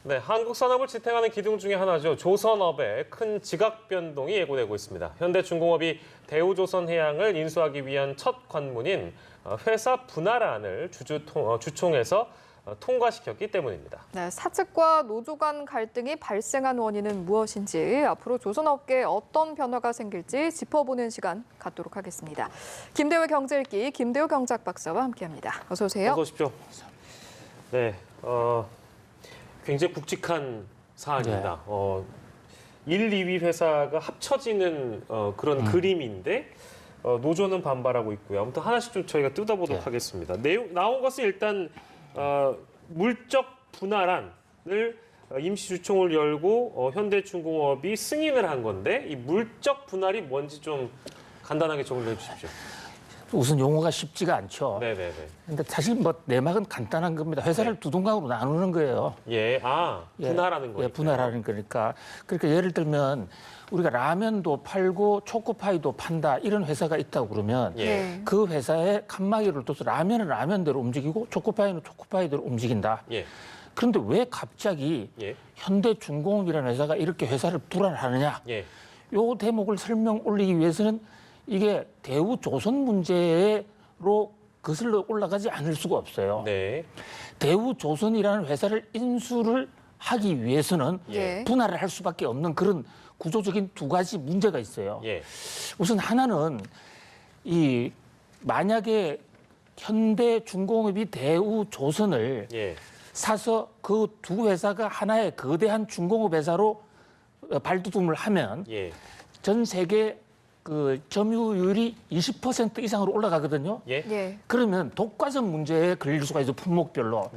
네, 한국 산업을 지탱하는 기둥 중에 하나죠. 조선업의 큰 지각 변동이 예고되고 있습니다. 현대중공업이 대우조선해양을 인수하기 위한 첫 관문인 회사 분할안을 주총에서 통과시켰기 때문입니다. 네, 사측과 노조 간 갈등이 발생한 원인은 무엇인지, 앞으로 조선업계에 어떤 변화가 생길지 짚어보는 시간 갖도록 하겠습니다. 김대우 경제읽기 김대우 경제학 박사와 함께합니다. 어서 오세요. 어서 오십시오. 네, 굉장히 굵직한 사안입니다. 1, 2위 회사가 합쳐지는 그런 그림인데 노조는 반발하고 있고요. 아무튼 하나씩 좀 저희가 뜯어보도록 하겠습니다. 나온 것은 일단 물적 분할안을 임시주총을 열고 현대중공업이 승인을 한 건데 이 물적 분할이 뭔지 좀 간단하게 정리해 주십시오. 우선 용어가 쉽지가 않죠. 네네네. 근데 사실 뭐 내막은 간단한 겁니다. 회사를 두 동강으로 나누는 거예요. 분할하는 거예요. 분할하는 거니까. 그러니까 예를 들면 우리가 라면도 팔고 초코파이도 판다 이런 회사가 있다고 그러면 그 회사에 칸막이를 둬서 라면은 라면대로 움직이고 초코파이는 초코파이대로 움직인다. 그런데 왜 갑자기 현대중공업이라는 회사가 이렇게 회사를 분할하느냐? 요 대목을 설명 올리기 위해서는 이게 대우조선 문제로 거슬러 올라가지 않을 수가 없어요. 대우조선이라는 회사를 인수를 하기 위해서는 분할을 할 수밖에 없는 그런 구조적인 두 가지 문제가 있어요. 우선 하나는 만약에 현대중공업이 대우조선을 사서 그 두 회사가 하나의 거대한 중공업 회사로 발돋움을 하면 전 세계 그 점유율이 20% 이상으로 올라가거든요. 그러면 독과점 문제에 걸릴 수가 있어, 품목별로.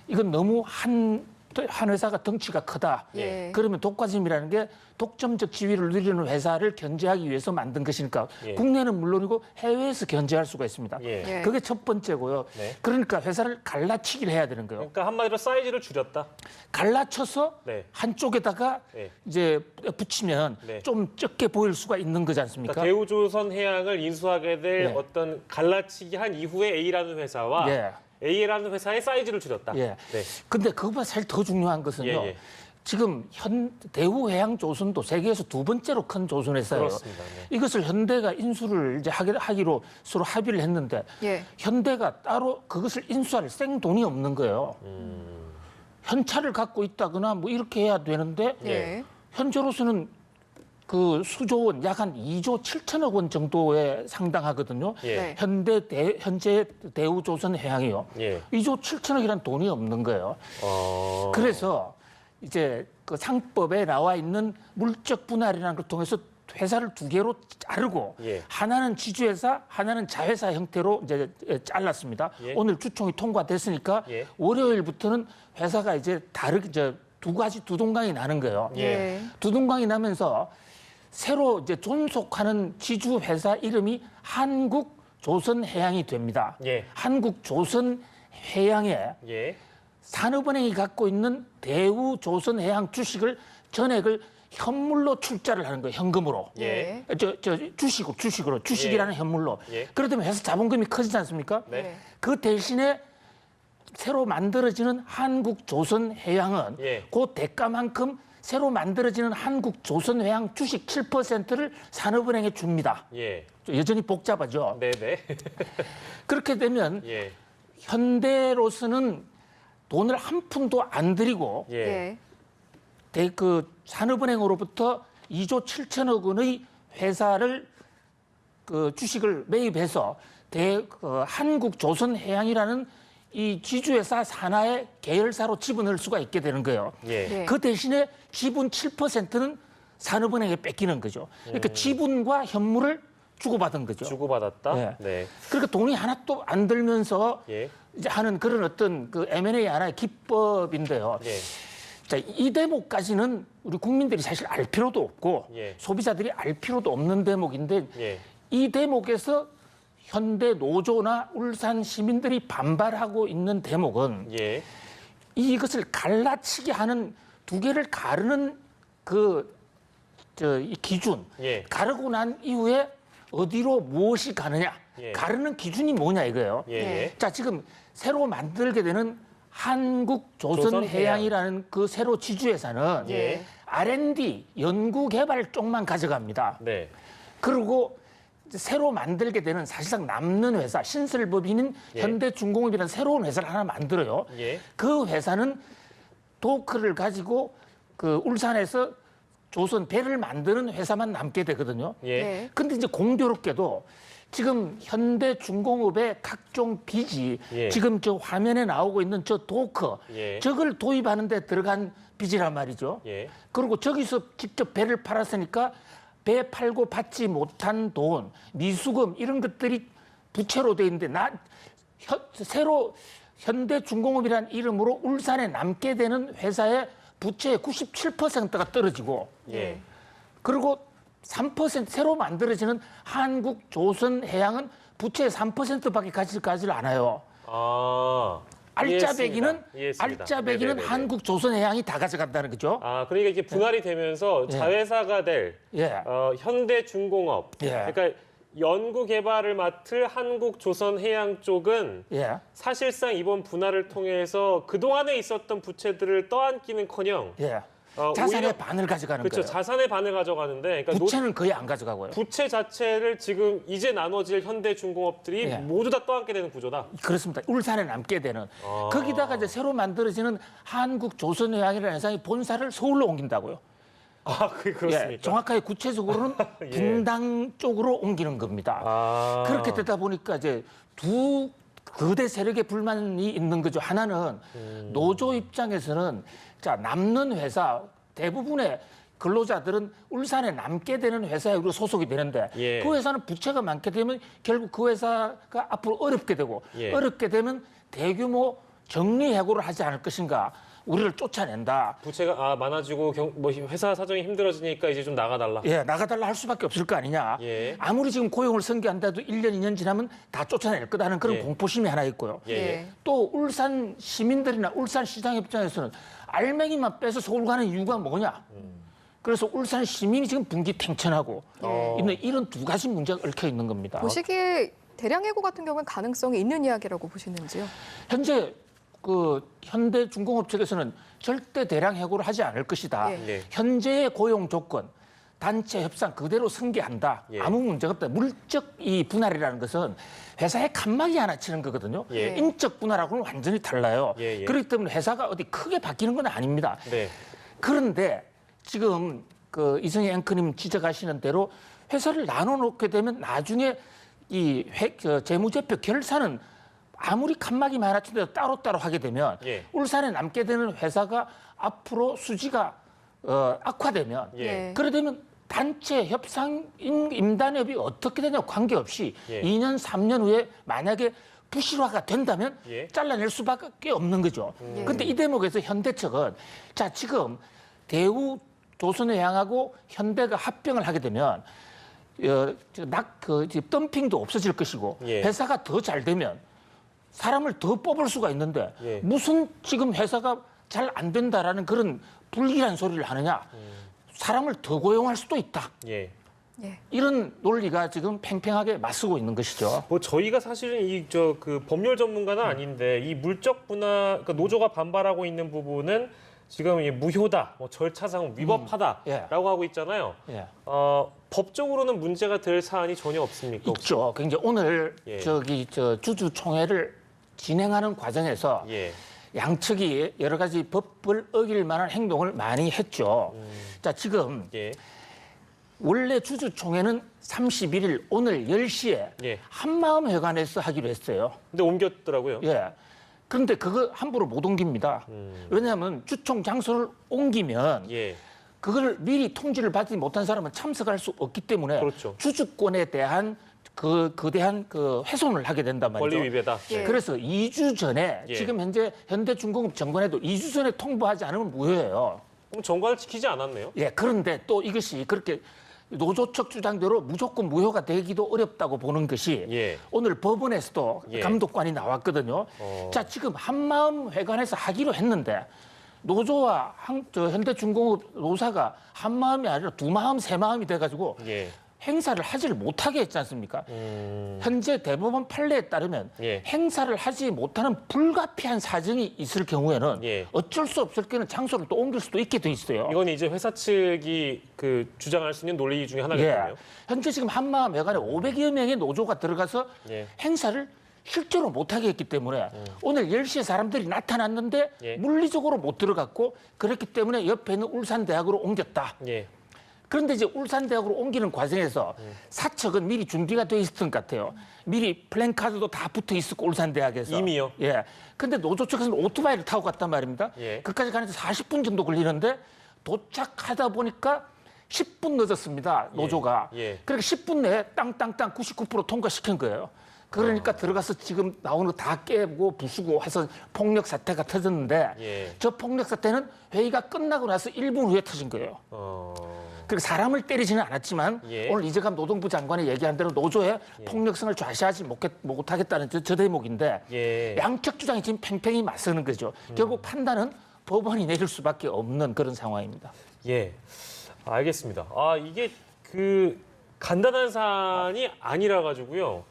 이건 너무 한 회사가 덩치가 크다. 그러면 독과점이라는 게 독점적 지위를 누리는 회사를 견제하기 위해서 만든 것이니까 국내는 물론이고 해외에서 견제할 수가 있습니다. 그게 첫 번째고요. 그러니까 회사를 갈라치기를 해야 되는 거예요. 그러니까 한마디로 사이즈를 줄였다. 갈라쳐서 한쪽에다가 이제 붙이면 좀 적게 보일 수가 있는 거지 않습니까? 그러니까 대우조선해양을 인수하게 될 어떤 갈라치기 한 이후에 A라는 회사와 A라는 회사의 사이즈를 줄였다. 근데 그것보다 사실 더 중요한 것은요. 지금 대우해양조선도 세계에서 두 번째로 큰 조선회사예요. 그렇습니다. 이것을 현대가 인수를 이제 하기로 서로 합의를 했는데 현대가 따로 그것을 인수할 생돈이 없는 거예요. 현찰을 갖고 있다거나 뭐 이렇게 해야 되는데 현재로서는 그 수조원 약 한 2조 7천억 원 정도에 상당하거든요. 현재 대우조선해양이요. 2조 7천억이란 돈이 없는 거예요. 그래서 이제 그 상법에 나와 있는 물적 분할이라는 걸 통해서 회사를 두 개로 자르고 하나는 지주회사, 하나는 자회사 형태로 이제 잘랐습니다. 오늘 주총이 통과됐으니까 월요일부터는 회사가 이제 다르게 두 동강이 나는 거예요. 두 동강이 나면서 새로 이제 존속하는 지주 회사 이름이 한국조선해양이 됩니다. 한국조선해양에 산업은행이 갖고 있는 대우조선해양 주식을 전액을 현물로 출자를 하는 거예요. 현금으로. 주식이라는 현물로. 그러다 보면 회사 자본금이 커지지 않습니까? 그 대신에 새로 만들어지는 한국조선해양은 그 대가만큼 새로 만들어지는 한국조선해양 주식 7%를 산업은행에 줍니다. 여전히 복잡하죠. 그렇게 되면 현대로서는 돈을 한 푼도 안 들이고 그 산업은행으로부터 2조 7천억 원의 회사를 그 주식을 매입해서 한국조선해양이라는 이 지주회사 산하의 계열사로 지분을 수가 있게 되는 거예요. 그 대신에 지분 7%는 산업은행에 뺏기는 거죠. 그러니까 지분과 현물을 주고받은 거죠. 주고받았다. 그러니까 돈이 하나도 안 들면서 이제 하는 그런 어떤 그 M&A 하나의 기법인데요. 자, 이 대목까지는 우리 국민들이 사실 알 필요도 없고 소비자들이 알 필요도 없는 대목인데 이 대목에서 현대 노조나 울산 시민들이 반발하고 있는 대목은 이것을 갈라치기 하는 두 개를 가르는 이 기준, 가르고 난 이후에 어디로 무엇이 가느냐, 가르는 기준이 뭐냐 이거예요. 자, 지금 새로 만들게 되는 한국조선해양이라는 그 새로 지주회사는 예. R&D 연구 개발 쪽만 가져갑니다. 네. 그리고 이제 새로 만들게 되는 사실상 남는 회사 신설법인인 예. 현대중공업이라는 새로운 회사를 하나 만들어요. 예. 그 회사는 도크를 가지고 그 울산에서 조선 배를 만드는 회사만 남게 되거든요. 예. 네. 근데 이제 공교롭게도 지금 현대중공업의 각종 빚이 예. 지금 저 화면에 나오고 있는 저 도크 예. 저걸 도입하는 데 들어간 빚이란 말이죠. 예. 그리고 저기서 직접 배를 팔았으니까 배 팔고 받지 못한 돈, 미수금 이런 것들이 부채로 돼 있는데 새로 현대중공업이라는 이름으로 울산에 남게 되는 회사의 부채의 97%가 떨어지고 예. 그리고 3% 새로 만들어지는 한국조선해양은 부채의 3%밖에 가지를 않아요. 아. 알짜배기는 이해했습니다. 알짜배기는 네네네네. 한국조선해양이 다 가져간다는 거죠. 아, 그러니까 이게 분할이 되면서 예. 자회사가 될 예. 현대중공업. 예. 그러니까 연구 개발을 맡을 한국조선해양 쪽은 예. 사실상 이번 분할을 통해서 그동안에 있었던 부채들을 떠안기는커녕 예. 오히려 자산의 반을 가져가는 그렇죠. 거예요. 자산의 반을 가져가는데 그러니까 부채는 거의 안 가져가고요. 부채 자체를 지금 이제 나눠질 현대중공업들이 예. 모두 다 떠안게 되는 구조다. 그렇습니다. 울산에 남게 되는. 아. 거기다가 이제 새로 만들어지는 한국조선해양이라는 회사의 본사를 서울로 옮긴다고요. 아, 그렇습니까? 예, 정확하게 구체적으로는 예. 분당 쪽으로 옮기는 겁니다. 아. 그렇게 되다 보니까 이제 두 거대 세력의 불만이 있는 거죠. 하나는 노조 입장에서는 자 남는 회사 대부분의 근로자들은 울산에 남게 되는 회사에 우리가 소속이 되는데 예. 그 회사는 부채가 많게 되면 결국 그 회사가 앞으로 어렵게 되고 예. 어렵게 되면 대규모 정리해고를 하지 않을 것인가 우리를 쫓아낸다. 부채가 많아지고 뭐 회사 사정이 힘들어지니까 이제 좀 나가달라. 예, 나가달라 할 수밖에 없을 거 아니냐. 예. 아무리 지금 고용을 선계한다도 1년, 2년 지나면 다 쫓아낼 거다는 그런 예. 공포심이 하나 있고요. 예. 예. 또 울산 시민들이나 울산 시장 입장에서는 알맹이만 빼서 서울 가는 이유가 뭐냐. 그래서 울산 시민이 지금 분기탱천하고 있는 이런 두 가지 문제가 얽혀 있는 겁니다. 보시기에 대량 해고 같은 경우는 가능성이 있는 이야기라고 보시는지요? 현재 그 현대중공업 측에서는 절대 대량 해고를 하지 않을 것이다. 예. 예. 현재의 고용 조건, 단체 협상 그대로 승계한다. 예. 아무 문제가 없다. 물적 이 분할이라는 것은 회사에 칸막이 하나 치는 거거든요. 예. 인적 분할하고는 완전히 달라요. 예, 예. 그렇기 때문에 회사가 어디 크게 바뀌는 건 아닙니다. 네. 그런데 지금 그 이성희 앵커님 지적하시는 대로 회사를 나눠놓게 되면 나중에 이 재무제표 결산은 아무리 칸막이 많아 친데도 따로따로 하게 되면 예. 울산에 남게 되는 회사가 앞으로 수지가 악화되면 예. 그래 되면 단체 협상 임단협이 어떻게 되냐 관계없이 예. 2년 3년 후에 만약에 부실화가 된다면 예. 잘라낼 수밖에 없는 거죠. 그런데 이 대목에서 현대 측은 자 지금 대우 조선해양하고 현대가 합병을 하게 되면 덤핑도 없어질 것이고 예. 회사가 더 잘 되면 사람을 더 뽑을 수가 있는데 예. 무슨 지금 회사가 잘 안 된다라는 그런 불길한 소리를 하느냐. 사람을 더 고용할 수도 있다. 예. 예. 이런 논리가 지금 팽팽하게 맞서고 있는 것이죠. 뭐 저희가 사실은 그 법률 전문가는 아닌데 이 물적 분할 그러니까 노조가 반발하고 있는 부분은 지금 이 무효다, 뭐 절차상 위법하다라고 예. 하고 있잖아요. 예. 법적으로는 문제가 될 사안이 전혀 없습니까? 혹시? 있죠. 굉장히 오늘 예. 주주총회를 진행하는 과정에서 예. 양측이 여러 가지 법을 어길 만한 행동을 많이 했죠. 자, 지금 예. 원래 주주총회는 31일 오늘 10시에 예. 한마음회관에서 하기로 했어요. 근데 옮겼더라고요. 예. 그런데 그거 함부로 못 옮깁니다. 왜냐하면 주총 장소를 옮기면 예. 그걸 미리 통지를 받지 못한 사람은 참석할 수 없기 때문에 그렇죠. 주주권에 대한 거대한 훼손을 하게 된단 말이죠. 권리 위배다. 예. 그래서 2주 전에 예. 지금 현재 현대중공업 정관에도 2주 전에 통보하지 않으면 무효예요. 그럼 정관을 지키지 않았네요. 예, 그런데 또 이것이 그렇게 노조 측 주장대로 무조건 무효가 되기도 어렵다고 보는 것이 예. 오늘 법원에서도 예. 감독관이 나왔거든요. 자, 지금 한마음회관에서 하기로 했는데 노조와 현대중공업 노사가 한 마음이 아니라 두 마음, 세 마음이 돼가지고 예. 행사를 하지를 못하게 했지 않습니까? 현재 대법원 판례에 따르면 예. 행사를 하지 못하는 불가피한 사정이 있을 경우에는 예. 어쩔 수 없을 경우는 장소를 또 옮길 수도 있게 돼 있어요. 이건 이제 회사 측이 그 주장할 수 있는 논리 중에 하나겠군요. 예. 현재 지금 한마음회관에 500여 명의 노조가 들어가서 예. 행사를 실제로 못하게 했기 때문에 오늘 10시에 사람들이 나타났는데 예. 물리적으로 못 들어갔고 그렇기 때문에 옆에 있는 울산대학으로 옮겼다. 예. 그런데 이제 울산대학으로 옮기는 과정에서 사측은 미리 준비가 돼 있었던 것 같아요. 미리 플랜카드도 다 붙어 있었고 울산대학에서. 이미요? 예. 근데 노조 측에서는 오토바이를 타고 갔단 말입니다. 예. 그까지 가는데 40분 정도 걸리는데 도착하다 보니까 10분 늦었습니다. 노조가. 예. 그러니까 10분 내에 땅땅땅 99% 통과시킨 거예요. 그러니까 들어가서 지금 나오는 거 다 깨고 부수고 해서 폭력 사태가 터졌는데 예. 저 폭력 사태는 회의가 끝나고 나서 1분 후에 터진 거예요. 그리고 사람을 때리지는 않았지만 예. 오늘 이재갑 노동부 장관이 얘기한 대로 노조의 폭력성을 좌시하지 못하겠다는 저 대목인데 예. 양측 주장이 지금 팽팽히 맞서는 거죠. 결국 판단은 법원이 내릴 수밖에 없는 그런 상황입니다. 예. 알겠습니다. 아, 이게 그 간단한 사안이 아니라 가지고요.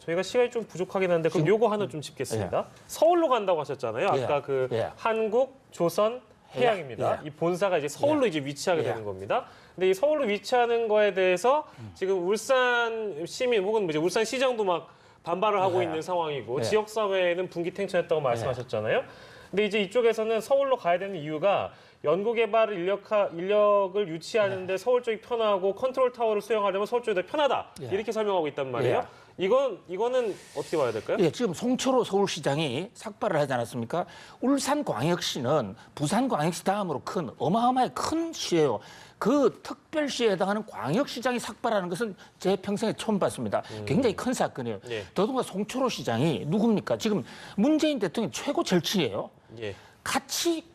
저희가 시간이 좀 부족하긴 한데 그럼 요거 하나 좀 짚겠습니다. 서울로 간다고 하셨잖아요. 아까 예. 그 예. 한국 조선 해양입니다. 예. 이 본사가 이제 서울로 이제 위치하게 되는 겁니다. 근데 이 서울로 위치하는 거에 대해서 지금 울산 시민 혹은 이제 울산 시장도 막 반발을 하고 예. 있는 상황이고 예. 지역 사회는 분기탱천했다고 말씀하셨잖아요. 근데 이제 이쪽에서는 서울로 가야 되는 이유가 연구개발 인력을 유치하는데 서울 쪽이 편하고 컨트롤 타워를 수용하려면 서울 쪽이 더 편하다. 예. 이렇게 설명하고 있단 말이에요. 이거는 어떻게 봐야 될까요? 예, 지금 송철호 서울시장이 삭발을 하지 않았습니까? 울산광역시는 부산광역시 다음으로 큰 어마어마하게 큰 시예요. 그 특별시에 해당하는 광역시장이 삭발하는 것은 제 평생에 처음 봤습니다. 굉장히 큰 사건이에요. 예. 더더군다나 송철호 시장이 누굽니까? 지금 문재인 대통령 최고 절친이에요. 예. 같이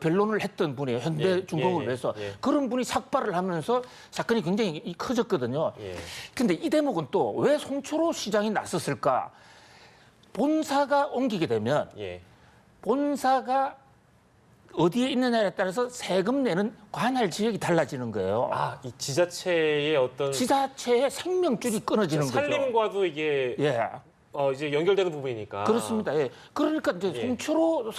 변론을 했던 분이에요. 현대중공업을 위해서. 예. 그런 분이 삭발을 하면서 사건이 굉장히 커졌거든요. 예. 근데 이 대목은 또 왜 송철호 시장이 나섰을까? 본사가 옮기게 되면 예. 본사가 어디에 있느냐에 따라서 세금 내는 관할 지역이 달라지는 거예요. 아, 이 지자체의 어떤 지자체의 생명줄이 끊어지는 거죠. 살림과도 이게 예. 이제 연결되는 부분이니까. 그렇습니다. 예. 그러니까 이제 예. 송철호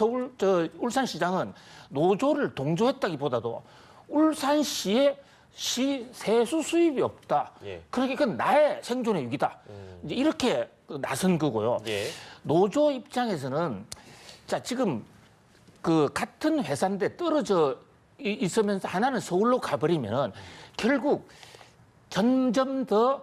울산시장은 노조를 동조했다기보다도 울산시의 시 세수 수입이 없다. 예. 그러니까 이건 나의 생존의 위기다. 이제 이렇게 나선 거고요. 예. 노조 입장에서는 자 지금 그 같은 회사인데 떨어져 있으면서 하나는 서울로 가버리면은 결국 점점 더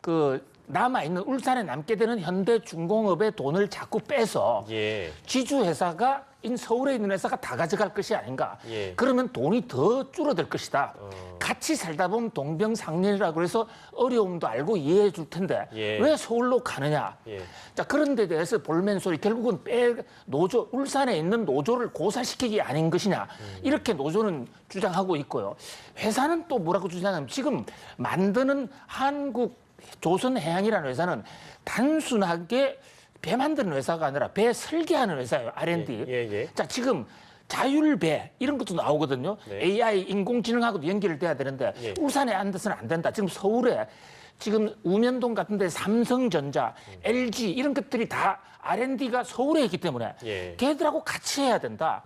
그 남아 있는 울산에 남게 되는 현대중공업의 돈을 자꾸 빼서 예. 지주 회사가 서울에 있는 회사가 다 가져갈 것이 아닌가. 예. 그러면 돈이 더 줄어들 것이다. 같이 살다 보면 동병상련이라고 해서 어려움도 알고 이해해 줄 텐데 예. 왜 서울로 가느냐. 예. 자 그런 데 대해서 볼멘소리 결국은 노조 울산에 있는 노조를 고사시키기 아닌 것이냐. 이렇게 노조는 주장하고 있고요. 회사는 또 뭐라고 주장하면 지금 만드는 한국 조선해양이라는 회사는 단순하게 배 만드는 회사가 아니라 배 설계하는 회사예요. R&D. 예. 자, 지금 자율배 이런 것도 나오거든요. 네. AI 인공지능하고도 연결돼야 되는데 예. 울산에 앉아서는 안 된다. 지금 서울에 지금 우면동 같은 데 삼성전자, LG 이런 것들이 다 R&D가 서울에 있기 때문에 예. 걔들하고 같이 해야 된다.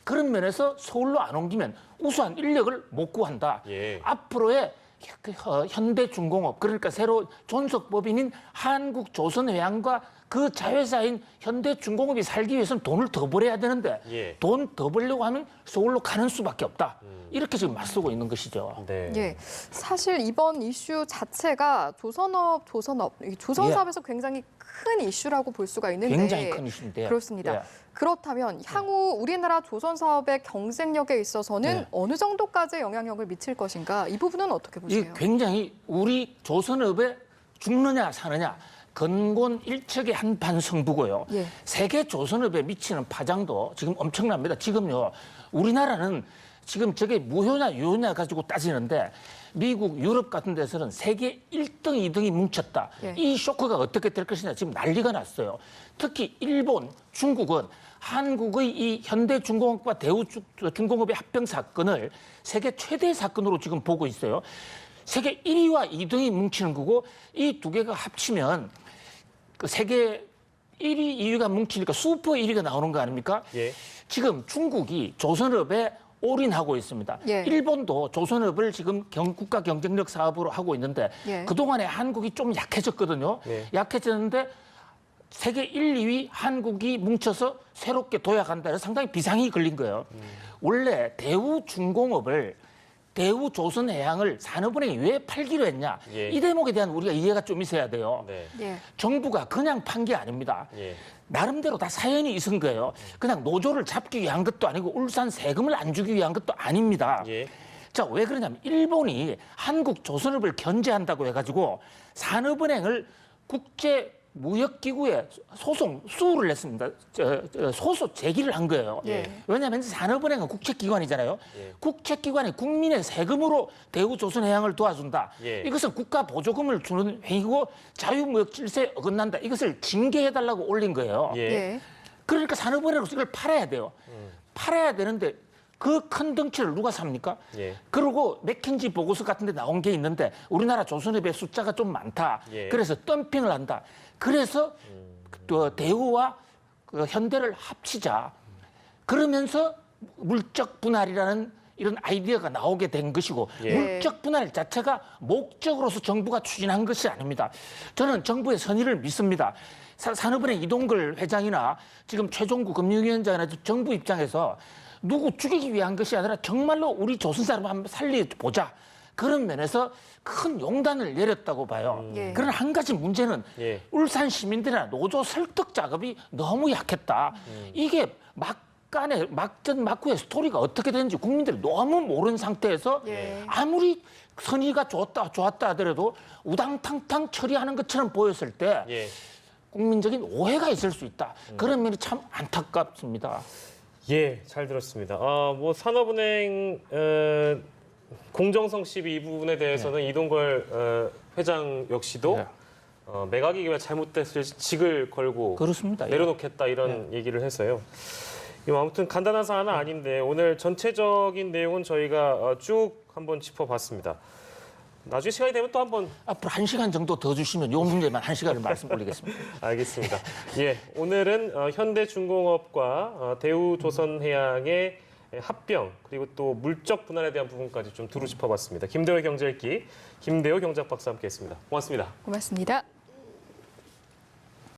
그런 면에서 서울로 안 옮기면 우수한 인력을 못 구한다. 예. 앞으로의 현대중공업 그러니까 새로 존속법인인 한국조선해양과 그 자회사인 현대중공업이 살기 위해서는 돈을 더 벌어야 되는데 예. 돈 더 벌려고 하면 서울로 가는 수밖에 없다. 이렇게 지금 맞서고 있는 것이죠. 네. 예, 사실 이번 이슈 자체가 조선사업에서 굉장히 큰 이슈라고 볼 수가 있는데 굉장히 큰 이슈인데. 그렇습니다. 예. 그렇다면 향후 우리나라 조선 사업의 경쟁력에 있어서는 네. 어느 정도까지 영향력을 미칠 것인가? 이 부분은 어떻게 이 보세요? 굉장히 우리 조선업에 죽느냐 사느냐 건곤 일척의 한판 승부고요. 예. 세계 조선업에 미치는 파장도 지금 엄청납니다. 지금요 우리나라는 지금 저게 무효냐 유효냐 가지고 따지는데 미국, 유럽 같은 데서는 세계 1등, 2등이 뭉쳤다. 예. 이 쇼크가 어떻게 될 것이냐 지금 난리가 났어요. 특히 일본, 중국은 한국의 이 현대중공업과 대우중공업의 합병 사건을 세계 최대 사건으로 지금 보고 있어요. 세계 1위와 2등이 뭉치는 거고 이 두 개가 합치면 그 세계 1위, 2위가 뭉치니까 슈퍼 1위가 나오는 거 아닙니까? 예. 지금 중국이 조선업에 올인하고 있습니다. 예. 일본도 조선업을 지금 국가 경쟁력 사업으로 하고 있는데 예. 그동안에 한국이 좀 약해졌거든요. 예. 약해졌는데 세계 1, 2위 한국이 뭉쳐서 새롭게 도약한다 해서 상당히 비상이 걸린 거예요. 원래 대우중공업을 대우조선해양을 산업은행에 왜 팔기로 했냐. 예. 이 대목에 대한 우리가 이해가 좀 있어야 돼요. 네. 예. 정부가 그냥 판 게 아닙니다. 예. 나름대로 다 사연이 있은 거예요. 그냥 노조를 잡기 위한 것도 아니고 울산 세금을 안 주기 위한 것도 아닙니다. 예. 자, 왜 그러냐면 일본이 한국 조선업을 견제한다고 해가지고 산업은행을 국제무역기구에 수를 냈습니다. 소소 제기를 한 거예요. 예. 왜냐하면 산업은행은 국책기관이잖아요. 예. 국책기관이 국민의 세금으로 대우조선해양을 도와준다. 예. 이것은 국가 보조금을 주는 행위고 자유무역 질서에 어긋난다. 이것을 징계해달라고 올린 거예요. 예. 예. 그러니까 산업은행으로서 이걸 팔아야 돼요. 팔아야 되는데 그 큰 덩치를 누가 삽니까? 예. 그리고 맥킨지 보고서 같은 데 나온 게 있는데 우리나라 조선업의 숫자가 좀 많다. 예. 그래서 덤핑을 한다. 그래서 또 대우와 그 현대를 합치자. 그러면서 물적 분할이라는 이런 아이디어가 나오게 된 것이고 예. 물적 분할 자체가 목적으로서 정부가 추진한 것이 아닙니다. 저는 정부의 선의를 믿습니다. 산업은행 이동걸 회장이나 지금 최종구 금융위원장이나 정부 입장에서 누구 죽이기 위한 것이 아니라 정말로 우리 조선 사람 한번 살려보자. 그런 면에서 큰 용단을 내렸다고 봐요. 예. 그러나 한 가지 문제는 예. 울산 시민들이나 노조 설득 작업이 너무 약했다. 이게 막간에 막전 막후의 스토리가 어떻게 되는지 국민들이 너무 모르는 상태에서 예. 아무리 선의가 좋았다 하더라도 우당탕탕 처리하는 것처럼 보였을 때 예. 국민적인 오해가 있을 수 있다. 그런 면이 참 안타깝습니다. 예, 잘 들었습니다. 뭐 산업은행 공정성 시비 이 부분에 대해서는 이동걸 회장 역시도 네. 매각이 잘못됐을 직을 걸고 그렇습니다. 내려놓겠다 이런 얘기를 해서요. 아무튼 간단한 사안은 아닌데 오늘 전체적인 내용은 저희가 쭉 한번 짚어봤습니다. 나중에 시간이 되면 또 한번 앞으로 1시간 정도 더 주시면 이 문제만 1시간을 말씀 올리겠습니다. 알겠습니다. 예, 오늘은 현대중공업과 대우조선해양의 합병 그리고 또 물적 분할에 대한 부분까지 좀 두루 짚어봤습니다. 김대호 경제읽기 김대호 경제학 박사 함께했습니다. 고맙습니다. 고맙습니다.